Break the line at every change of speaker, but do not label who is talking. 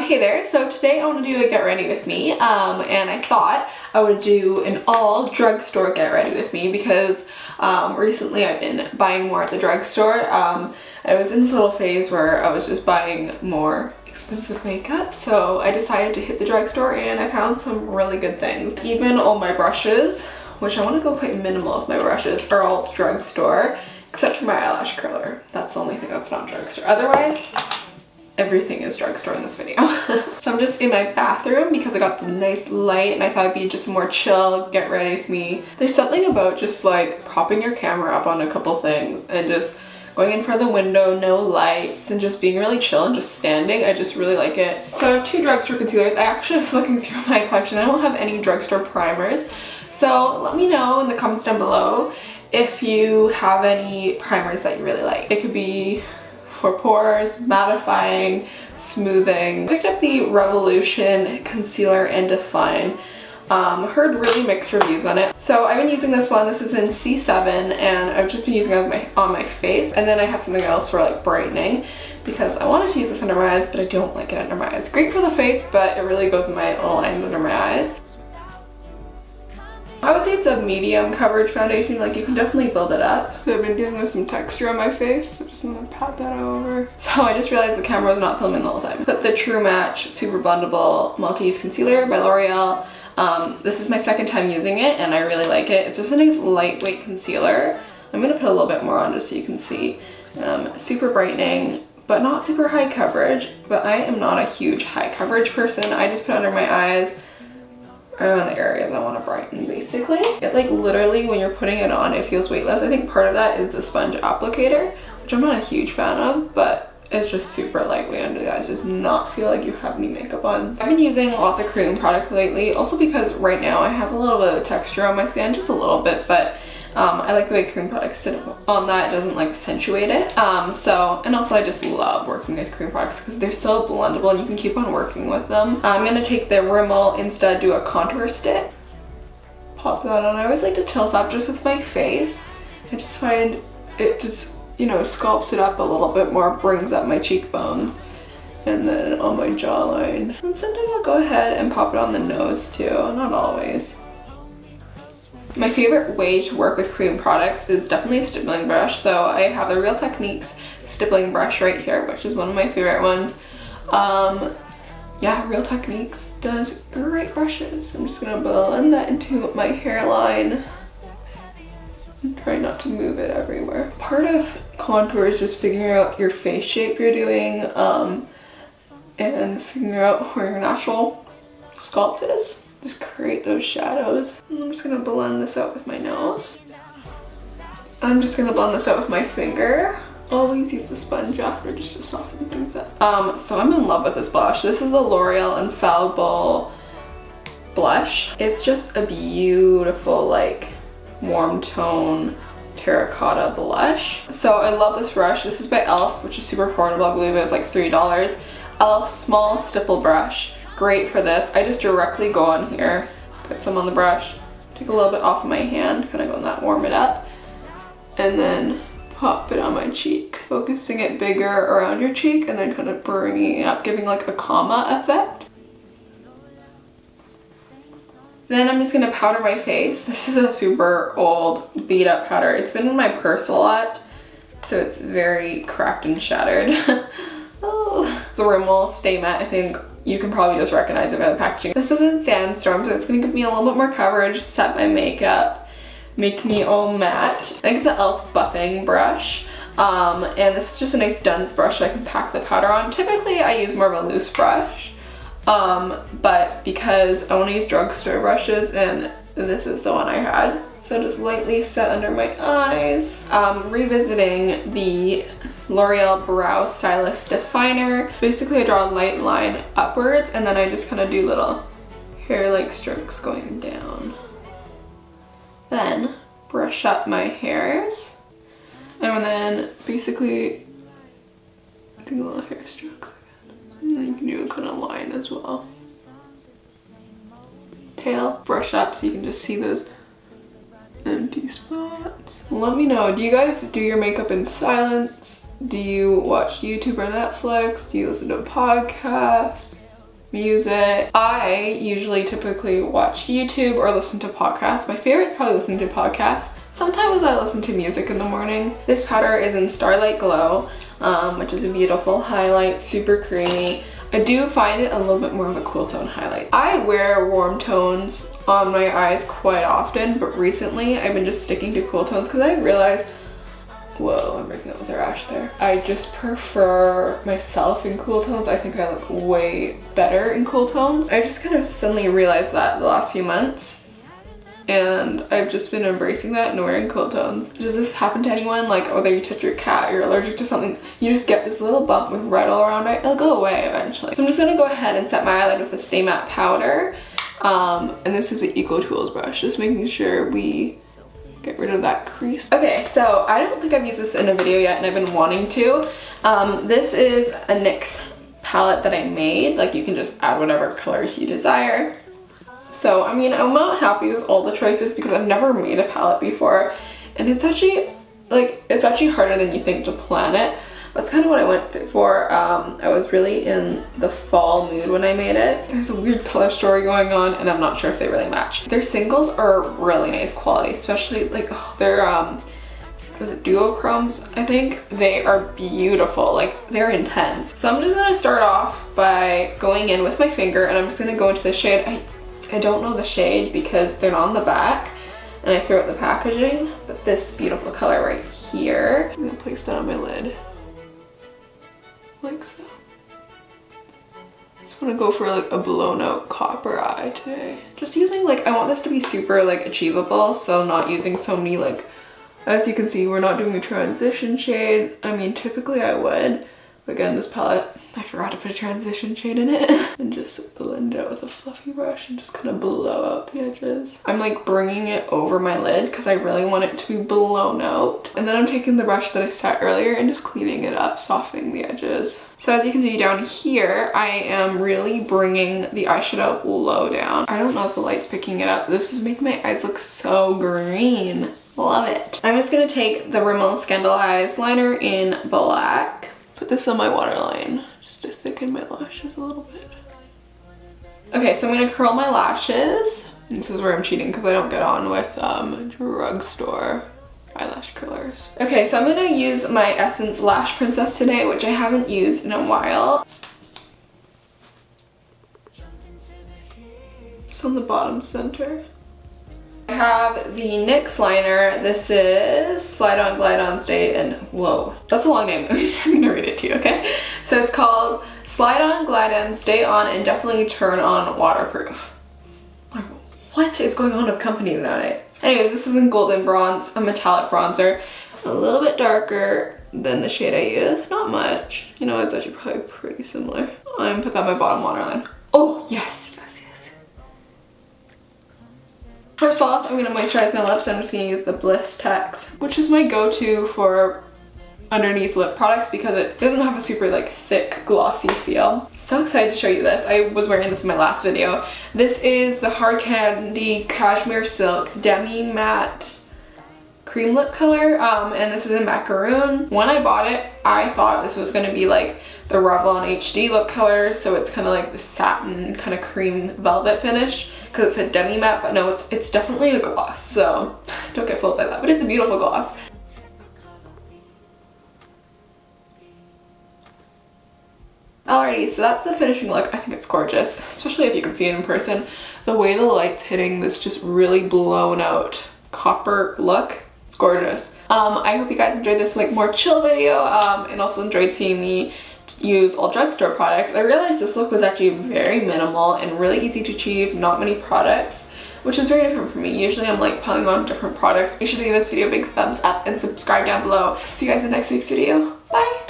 Hey there, so today I want to do a get ready with me, and I thought I would do an all drugstore get ready with me because recently I've been buying more at the drugstore. I was in this little phase where I was just buying more expensive makeup, so I decided to hit the drugstore and I found some really good things. Even all my brushes, which I want to go quite minimal with my brushes, are all drugstore, except for my eyelash curler. That's the only thing that's not drugstore. Otherwise, everything is drugstore in this video. So I'm just in my bathroom because I got the nice light and I thought it'd be just a more chill, get ready with me. There's something about just like propping your camera up on a couple things and just going in front of the window, no lights, and just being really chill and just standing. I just really like it. So I have two drugstore concealers. I actually was looking through my collection. I don't have any drugstore primers. So let me know in the comments down below if you have any primers that you really like. It could be for pores, mattifying, smoothing. I picked up the Revolution Concealer and Define. Heard really mixed reviews on it. So I've been using this one. This is in C7 and I've just been using it on my face. And then I have something else for like brightening because I wanted to use this under my eyes, but I don't like it under my eyes. Great for the face, but it really goes in my little lines under my eyes. I would say it's a medium coverage foundation, like you can definitely build it up. So I've been dealing with some texture on my face, so just gonna pat that over. So I just realized the camera was not filming the whole time. But the True Match Super Blendable Multi-Use Concealer by L'Oreal. This is my second time using it and I really like it. It's just a nice lightweight concealer. I'm gonna put a little bit more on just so you can see. Super brightening, but not super high coverage. But I am not a huge high coverage person. I just put it under my eyes, around the areas I want to brighten, basically. It like literally when you're putting it on, it feels weightless. I think part of that is the sponge applicator, which I'm not a huge fan of, but it's just super lightweight under the eyes. Does not feel like you have any makeup on. I've been using lots of cream product lately, also because right now I have a little bit of texture on my skin, just a little bit, but I like the way cream products sit on that. It doesn't like accentuate it. And also I just love working with cream products because they're so blendable and you can keep on working with them. I'm gonna take the Rimmel Insta Do a Contour Stick. Pop that on. I always like to tilt up just with my face. I just find it just, you know, sculpts it up a little bit more, brings up my cheekbones. And then on my jawline. And sometimes I'll go ahead and pop it on the nose too, not always. My favorite way to work with cream products is definitely a stippling brush. So I have the Real Techniques stippling brush right here, which is one of my favorite ones. Yeah, Real Techniques does great brushes. I'm just gonna blend that into my hairline and try not to move it everywhere. Part of contour is just figuring out your face shape you're doing and figuring out where your natural sculpt is. Just create those shadows. I'm just gonna blend this out with my nose. I'm just gonna blend this out with my finger. Always use the sponge after just to soften things up. So I'm in love with this blush. This is the L'Oreal Infallible blush. It's just a beautiful like warm tone terracotta blush. So I love this brush. This is by e.l.f., which is super affordable. I believe it was like $3. e.l.f. small stipple brush. Great for this. I just directly go on here, put some on the brush, take a little bit off of my hand, kind of go on that, warm it up, and then pop it on my cheek, focusing it bigger around your cheek and then kind of bringing it up, giving like a comma effect. Then I'm just gonna powder my face. This is a super old beat up powder. It's been in my purse a lot, so it's very cracked and shattered. Oh. The Rimmel Stay Matte, I think you can probably just recognize it by the packaging. This is in Sandstorm, so it's gonna give me a little bit more coverage, set my makeup, make me all matte. I think it's an e.l.f. buffing brush. And this is just a nice dense brush so I can pack the powder on. Typically I use more of a loose brush, but because I wanna use drugstore brushes and this is the one I had. So just lightly set under my eyes. Revisiting the L'Oreal Brow Stylist Definer. Basically I draw a light line upwards and then I just kind of do little hair-like strokes going down. Then brush up my hairs. And then basically do little hair strokes again. And then you can do a kind of line as well. Tail, brush up so you can just see those empty spots. Let me know, do you guys do your makeup in silence? Do you watch YouTube or Netflix? Do you listen to podcasts? music. I usually typically watch YouTube or listen to podcasts. My favorite is probably listening to podcasts. Sometimes I listen to music in the morning. This powder is in Starlight Glow, which is a beautiful highlight, super creamy. I do find it a little bit more of a cool tone highlight. I wear warm tones on my eyes quite often, but recently I've been just sticking to cool tones because I realized, whoa, I'm breaking up with a rash there. I just prefer myself in cool tones. I think I look way better in cool tones. I just kind of suddenly realized that the last few months, and I've just been embracing that and wearing cool tones. Does this happen to anyone? Like, whether you touch your cat, you're allergic to something, you just get this little bump with red all around it, it'll go away eventually. So I'm just gonna go ahead and set my eyelid with a Stay Matte powder. And this is the Eco Tools brush, just making sure we get rid of that crease. Okay, so I don't think I've used this in a video yet and I've been wanting to. This is a NYX palette that I made. Like, you can just add whatever colors you desire. So, I mean, I'm not happy with all the choices because I've never made a palette before, and it's actually harder than you think to plan it. That's kind of what I went for. I was really in the fall mood when I made it. There's a weird color story going on and I'm not sure if they really match. Their singles are really nice quality, especially like their was it duochromes, I think? They are beautiful, like they're intense. So I'm just gonna start off by going in with my finger and I'm just gonna go into the shade. I don't know the shade because they're not on the back and I threw out the packaging, but this beautiful color right here. I'm gonna place that on my lid, like so. I just want to go for like a blown out copper eye today. Just using like, I want this to be super like achievable, so not using so many like, as you can see, we're not doing a transition shade. I mean, typically I would, but again, this palette, I forgot to put a transition shade in it. And just blend it out with a fluffy brush and just kind of blow out the edges. I'm like bringing it over my lid because I really want it to be blown out. And then I'm taking the brush that I set earlier and just cleaning it up, softening the edges. So as you can see down here, I am really bringing the eyeshadow low down. I don't know if the light's picking it up. This is making my eyes look so green. Love it. I'm just gonna take the Rimmel Scandal Eyes liner in black. Put this on my waterline just to thicken my lashes a little bit. Okay, so I'm gonna curl my lashes. This is where I'm cheating because I don't get on with Drugstore eyelash curlers. Okay, so I'm gonna use my Essence Lash Princess today, which I haven't used in a while. Just on the bottom center. I have the NYX liner. This is Slide On, Glide On, Stay, and whoa, that's a long name. I'm gonna read it to you, okay? So it's called Slide On, Glide On, Stay On, and Definitely Turn On Waterproof. Like, what is going on with companies nowadays? Anyways, this is in Golden Bronze, a metallic bronzer. A little bit darker than the shade I use, not much. You know, it's actually probably pretty similar. I'm gonna put that on my bottom waterline. Oh, yes. First off, I'm going to moisturize my lips. I'm just going to use the Blistex, which is my go-to for underneath lip products because it doesn't have a super like thick glossy feel. So excited to show you this. I was wearing this in my last video. This is the Hard Candy Cashmere Silk Demi Matte Cream Lip color, and this is in Macaron. When I bought it, I thought this was going to be like the Revlon HD lip color, so it's kind of like the satin kind of cream velvet finish because it said demi matte, but no, it's definitely a gloss, so don't get fooled by that, but it's a beautiful gloss. Alrighty, so that's the finishing look. I think it's gorgeous, especially if you can see it in person. The way the light's hitting this just really blown out copper look, it's gorgeous. I hope you guys enjoyed this like more chill video, and also enjoyed seeing me use all drugstore products. I realized this look was actually very minimal and really easy to achieve, not many products, which is very different for me. Usually I'm like piling on different products. Make sure to give this video a big thumbs up and subscribe down below. See you guys in next week's video. Bye!